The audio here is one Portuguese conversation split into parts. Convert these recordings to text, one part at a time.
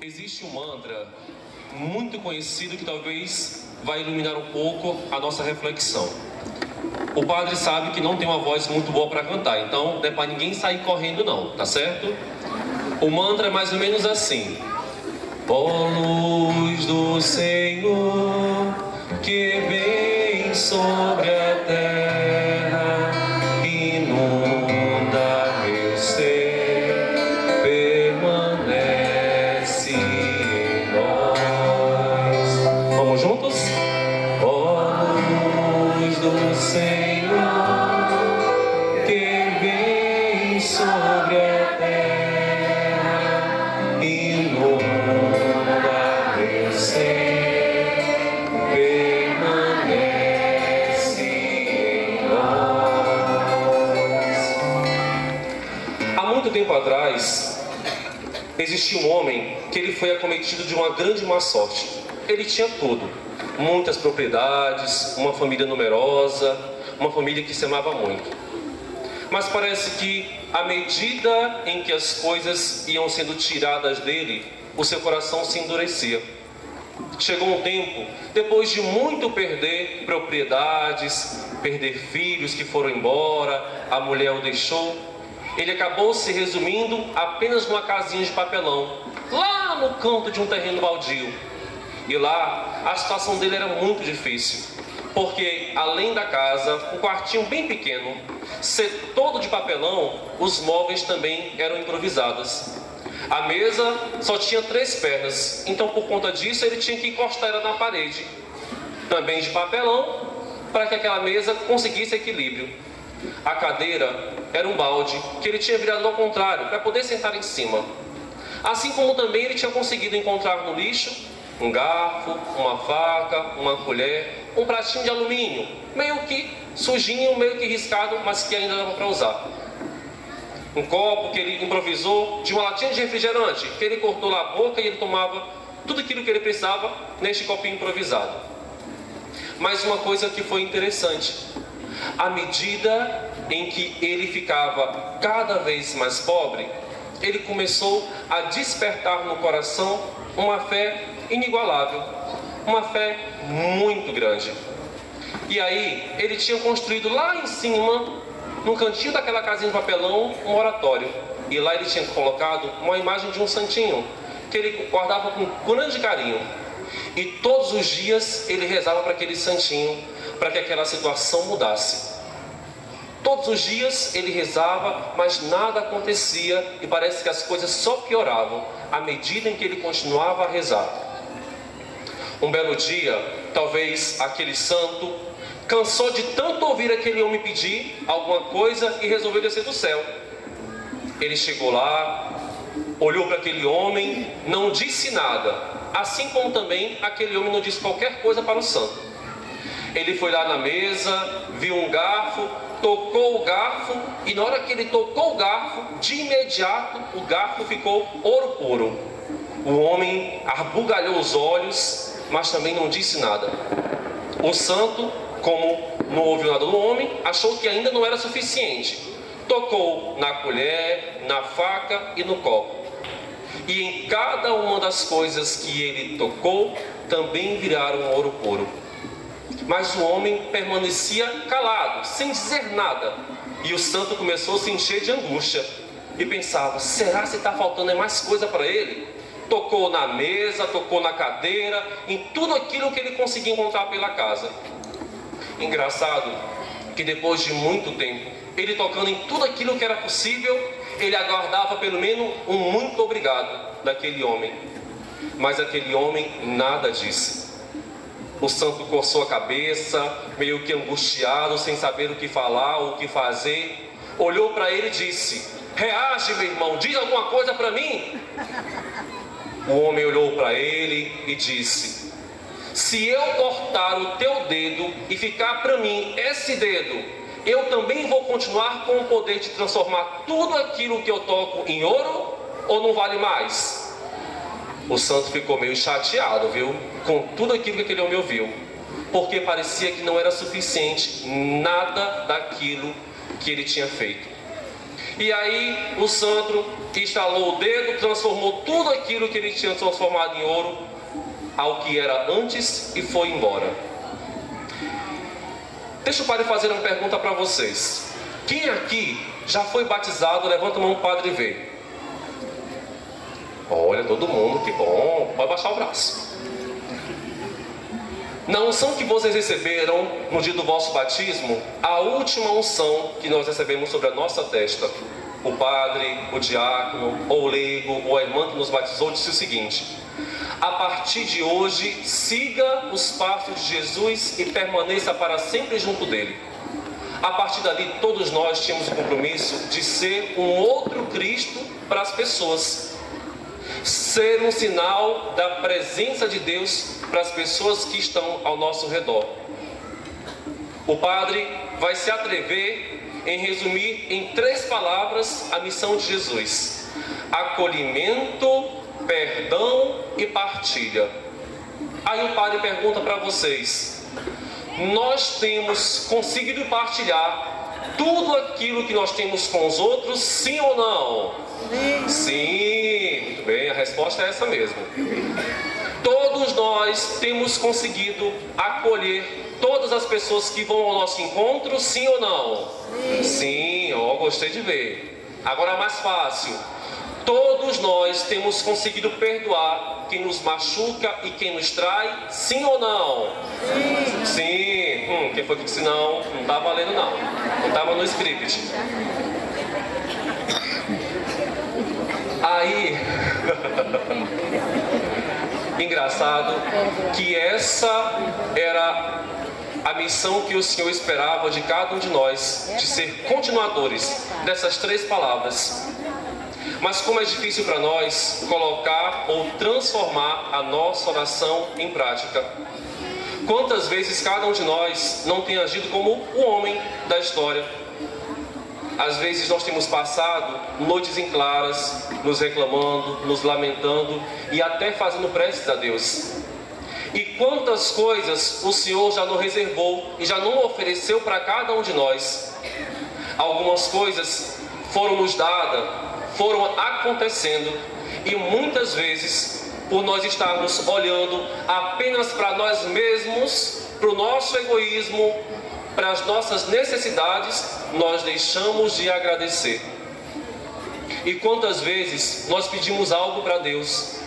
Existe um mantra muito conhecido que talvez vai iluminar um pouco a nossa reflexão. O padre sabe que não tem uma voz muito boa para cantar, então não é para ninguém sair correndo não, tá certo? O mantra é mais ou menos assim: ó luz do Senhor, que vem sobre a terra, inunda meu ser, permanece em nós. Vamos juntos? Ó luz do Senhor, que vem sobre a terra, inunda meu ser, permanece em nós. Há muito tempo atrás, existia um homem que ele foi acometido de uma grande má sorte. Ele tinha tudo, muitas propriedades, uma família numerosa, uma família que se amava muito. Mas parece que, à medida em que as coisas iam sendo tiradas dele, o seu coração se endurecia. Chegou um tempo, depois de muito perder propriedades, perder filhos que foram embora, a mulher o deixou, ele acabou se resumindo apenas numa casinha de papelão, lá no canto de um terreno baldio. E lá, a situação dele era muito difícil, porque além da casa, um quartinho bem pequeno, ser todo de papelão, os móveis também eram improvisados. A mesa só tinha 3 pernas, então por conta disso ele tinha que encostar ela na parede, também de papelão, para que aquela mesa conseguisse equilíbrio. A cadeira era um balde que ele tinha virado ao contrário, para poder sentar em cima. Assim como também ele tinha conseguido encontrar no lixo um garfo, uma faca, uma colher, um pratinho de alumínio, meio que sujinho, meio que riscado, mas que ainda dava para usar. Um copo que ele improvisou de uma latinha de refrigerante, que ele cortou lá a boca e ele tomava tudo aquilo que ele precisava neste copinho improvisado. Mas uma coisa que foi interessante: à medida em que ele ficava cada vez mais pobre, ele começou a despertar no coração uma fé inigualável, uma fé muito grande. E aí, ele tinha construído lá em cima, no cantinho daquela casinha de papelão, um oratório. E lá ele tinha colocado uma imagem de um santinho, que ele guardava com grande carinho. E todos os dias ele rezava para aquele santinho, para que aquela situação mudasse. Todos os dias ele rezava, mas nada acontecia e parece que as coisas só pioravam à medida em que ele continuava a rezar. Um belo dia, talvez aquele santo cansou de tanto ouvir aquele homem pedir alguma coisa e resolveu descer do céu. Ele chegou lá, olhou para aquele homem, não disse nada, assim como também aquele homem não disse qualquer coisa para o santo. Ele foi lá na mesa, viu um garfo, tocou o garfo, e na hora que ele tocou o garfo, de imediato o garfo ficou ouro puro. O homem arbugalhou os olhos, mas também não disse nada. O santo, como não ouviu nada do homem, achou que ainda não era suficiente. Tocou na colher, na faca e no copo. E em cada uma das coisas que ele tocou, também viraram ouro puro. Mas o homem permanecia calado, sem dizer nada. E o santo começou a se encher de angústia. E pensava: será que está faltando mais coisa para ele? Tocou na mesa, tocou na cadeira, em tudo aquilo que ele conseguia encontrar pela casa. Engraçado que depois de muito tempo, ele tocando em tudo aquilo que era possível, ele aguardava pelo menos um muito obrigado daquele homem. Mas aquele homem nada disse. O santo coçou a cabeça, meio que angustiado, sem saber o que falar ou o que fazer. Olhou para ele e disse: reage, meu irmão, diz alguma coisa para mim. O homem olhou para ele e disse: se eu cortar o teu dedo e ficar para mim esse dedo, eu também vou continuar com o poder de transformar tudo aquilo que eu toco em ouro, ou não vale mais? O santo ficou meio chateado, viu? Com tudo aquilo que aquele homem ouviu, porque parecia que não era suficiente nada daquilo que ele tinha feito. E aí o santo instalou o dedo, transformou tudo aquilo que ele tinha transformado em ouro ao que era antes e foi embora. Deixa o padre fazer uma pergunta para vocês. Quem aqui já foi batizado? Levanta a mão, padre, e vê. Olha, todo mundo, que bom. Pode baixar o braço. Na unção que vocês receberam no dia do vosso batismo, a última unção que nós recebemos sobre a nossa testa, o padre, o diácono, ou o leigo, ou a irmã que nos batizou, disse o seguinte: a partir de hoje, siga os passos de Jesus e permaneça para sempre junto dele. A partir dali, todos nós tínhamos o compromisso de ser um outro Cristo para as pessoas. Ser um sinal da presença de Deus para as pessoas que estão ao nosso redor. O padre vai se atrever em resumir em 3 palavras a missão de Jesus: acolhimento, perdão e partilha. Aí o padre pergunta para vocês: nós temos conseguido partilhar tudo aquilo que nós temos com os outros, sim ou não? Sim, muito bem, a resposta é essa mesmo. Todos nós temos conseguido acolher todas as pessoas que vão ao nosso encontro, sim ou não? Sim, gostei de ver. Agora mais fácil. Todos nós temos conseguido perdoar quem nos machuca e quem nos trai, sim ou não? Sim. Quem foi que disse não? Não está valendo não. Não estava no script. Aí, engraçado que essa era a missão que o Senhor esperava de cada um de nós, de ser continuadores dessas 3 palavras. Mas como é difícil para nós colocar ou transformar a nossa oração em prática. Quantas vezes cada um de nós não tem agido como o homem da história? Às vezes nós temos passado noites em claras, nos reclamando, nos lamentando e até fazendo preces a Deus. E quantas coisas o Senhor já não reservou e já não ofereceu para cada um de nós. Algumas coisas foram nos dadas, foram acontecendo, e muitas vezes, por nós estarmos olhando apenas para nós mesmos, para o nosso egoísmo, para as nossas necessidades, nós deixamos de agradecer. E quantas vezes nós pedimos algo para Deus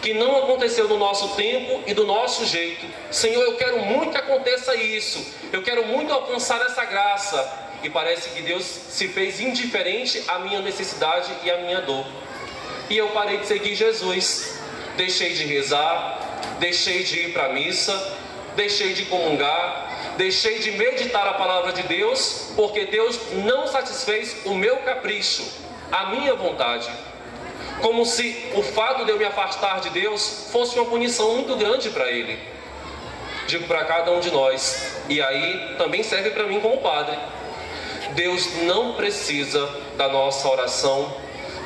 que não aconteceu no nosso tempo e do nosso jeito. Senhor, eu quero muito que aconteça isso, eu quero muito alcançar essa graça. E parece que Deus se fez indiferente à minha necessidade e à minha dor. E eu parei de seguir Jesus. Deixei de rezar, deixei de ir para a missa, deixei de comungar, deixei de meditar a palavra de Deus, porque Deus não satisfez o meu capricho, a minha vontade. Como se o fato de eu me afastar de Deus fosse uma punição muito grande para Ele. Digo para cada um de nós, e aí também serve para mim como padre: Deus não precisa da nossa oração.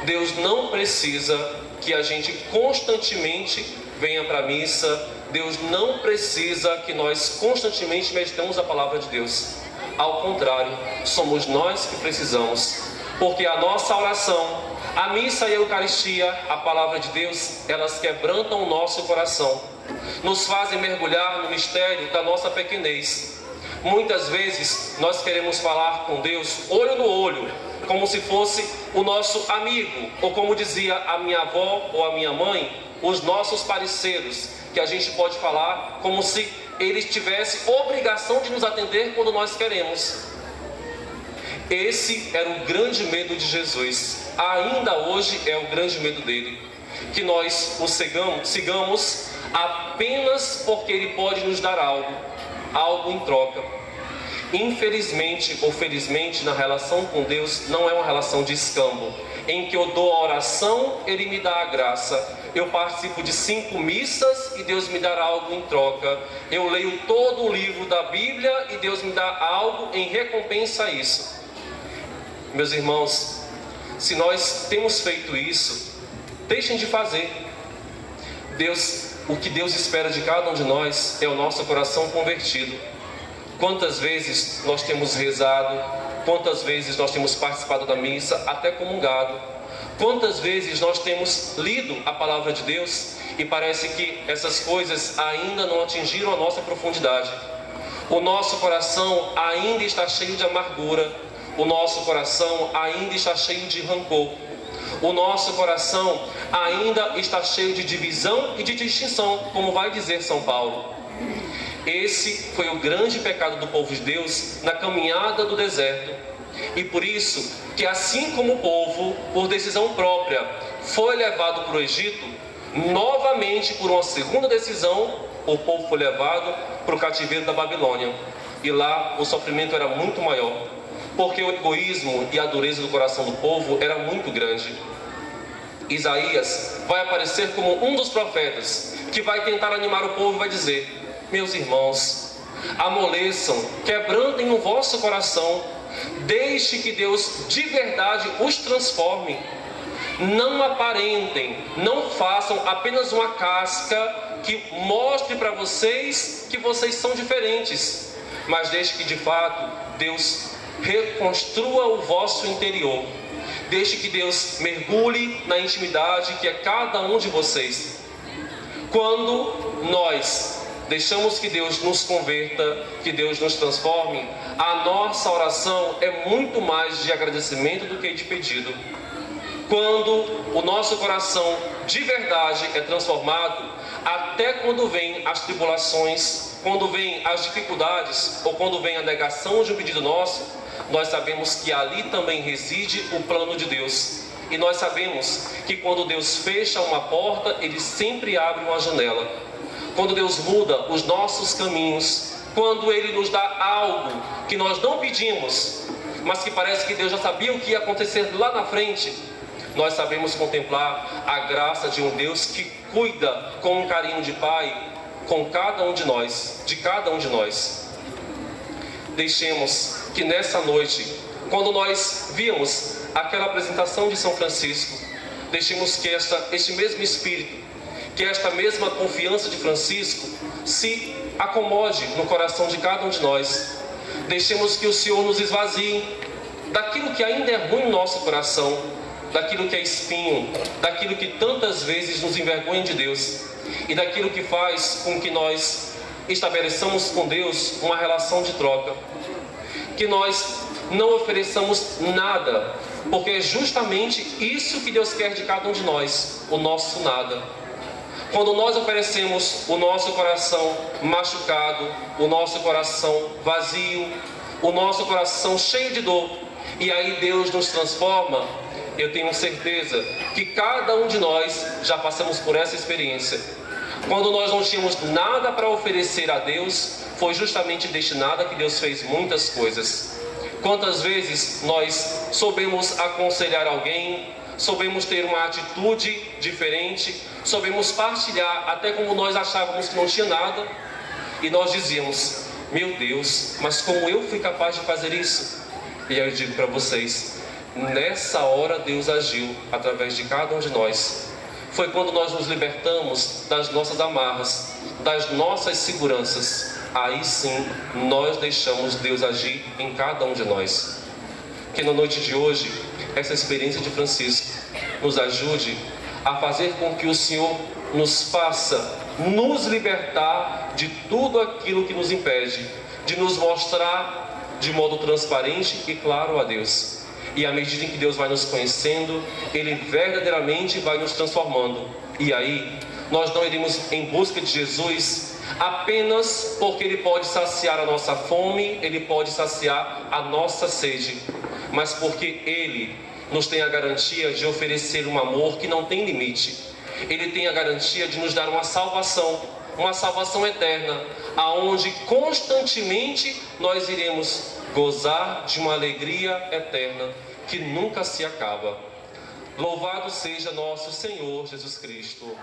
Deus não precisa que a gente constantemente venha para a missa. Deus não precisa que nós constantemente meditemos a palavra de Deus. Ao contrário, somos nós que precisamos. Porque a nossa oração, a missa e a Eucaristia, a palavra de Deus, elas quebrantam o nosso coração. Nos fazem mergulhar no mistério da nossa pequenez. Muitas vezes nós queremos falar com Deus olho no olho, como se fosse o nosso amigo, ou como dizia a minha avó ou a minha mãe, os nossos parceiros, que a gente pode falar como se eles tivessem obrigação de nos atender quando nós queremos. Esse era o grande medo de Jesus, ainda hoje é o grande medo dele, que nós o sigamos apenas porque ele pode nos dar algo em troca. Infelizmente ou felizmente, na relação com Deus não é uma relação de escambo, em que eu dou a oração, Ele me dá a graça. Eu participo de 5 missas e Deus me dá algo em troca. Eu leio todo o livro da Bíblia e Deus me dá algo em recompensa a isso. Meus irmãos, se nós temos feito isso, deixem de fazer. O que Deus espera de cada um de nós é o nosso coração convertido. Quantas vezes nós temos rezado, Quantas vezes nós temos participado da missa, até comungado? Quantas vezes nós temos lido a palavra de Deus e parece que essas coisas ainda não atingiram a nossa profundidade? O nosso coração ainda está cheio de amargura, o nosso coração ainda está cheio de rancor, o nosso coração ainda está cheio de divisão e de distinção, como vai dizer São Paulo. Esse foi o grande pecado do povo de Deus na caminhada do deserto. E por isso que, assim como o povo, por decisão própria, foi levado para o Egito, novamente, por uma segunda decisão, o povo foi levado para o cativeiro da Babilônia. E lá o sofrimento era muito maior, porque o egoísmo e a dureza do coração do povo era muito grande. Isaías vai aparecer como um dos profetas que vai tentar animar o povo e vai dizer: meus irmãos, amoleçam, quebrantem o vosso coração, deixe que Deus de verdade os transforme. Não aparentem, não façam apenas uma casca que mostre para vocês que vocês são diferentes, mas deixe que de fato Deus reconstrua o vosso interior. Deixe que Deus mergulhe na intimidade que é cada um de vocês. Quando nós deixamos que Deus nos converta, que Deus nos transforme, a nossa oração é muito mais de agradecimento do que de pedido. Quando o nosso coração de verdade é transformado, até quando vêm as tribulações, quando vêm as dificuldades, ou quando vem a negação de um pedido nosso, nós sabemos que ali também reside o plano de Deus. E nós sabemos que quando Deus fecha uma porta, Ele sempre abre uma janela. Quando Deus muda os nossos caminhos, quando Ele nos dá algo que nós não pedimos, mas que parece que Deus já sabia o que ia acontecer lá na frente, nós sabemos contemplar a graça de um Deus que cuida com um carinho de Pai com cada um de nós, de cada um de nós. Deixemos que nessa noite, quando nós vimos aquela apresentação de São Francisco, deixemos que este mesmo Espírito, que esta mesma confiança de Francisco se acomode no coração de cada um de nós. Deixemos que o Senhor nos esvazie daquilo que ainda é ruim no nosso coração, daquilo que é espinho, daquilo que tantas vezes nos envergonha de Deus e daquilo que faz com que nós estabeleçamos com Deus uma relação de troca. Que nós não ofereçamos nada, porque é justamente isso que Deus quer de cada um de nós, o nosso nada. Quando nós oferecemos o nosso coração machucado, o nosso coração vazio, o nosso coração cheio de dor, e aí Deus nos transforma, eu tenho certeza que cada um de nós já passamos por essa experiência. Quando nós não tínhamos nada para oferecer a Deus, foi justamente destinado a que Deus fez muitas coisas. Quantas vezes nós soubemos aconselhar alguém, soubemos ter uma atitude diferente, soubemos partilhar até como nós achávamos que não tinha nada, e nós dizíamos: meu Deus, mas como eu fui capaz de fazer isso? E aí eu digo para vocês, nessa hora Deus agiu através de cada um de nós. Foi quando nós nos libertamos das nossas amarras, das nossas seguranças. Aí sim, nós deixamos Deus agir em cada um de nós. Que na noite de hoje, essa experiência de Francisco nos ajude a fazer com que o Senhor nos faça nos libertar de tudo aquilo que nos impede, de nos mostrar de modo transparente e claro a Deus. E à medida em que Deus vai nos conhecendo, Ele verdadeiramente vai nos transformando. E aí, nós não iremos em busca de Jesus apenas porque Ele pode saciar a nossa fome, Ele pode saciar a nossa sede, mas porque Ele nos tem a garantia de oferecer um amor que não tem limite. Ele tem a garantia de nos dar uma salvação eterna, aonde constantemente nós iremos gozar de uma alegria eterna que nunca se acaba. Louvado seja nosso Senhor Jesus Cristo.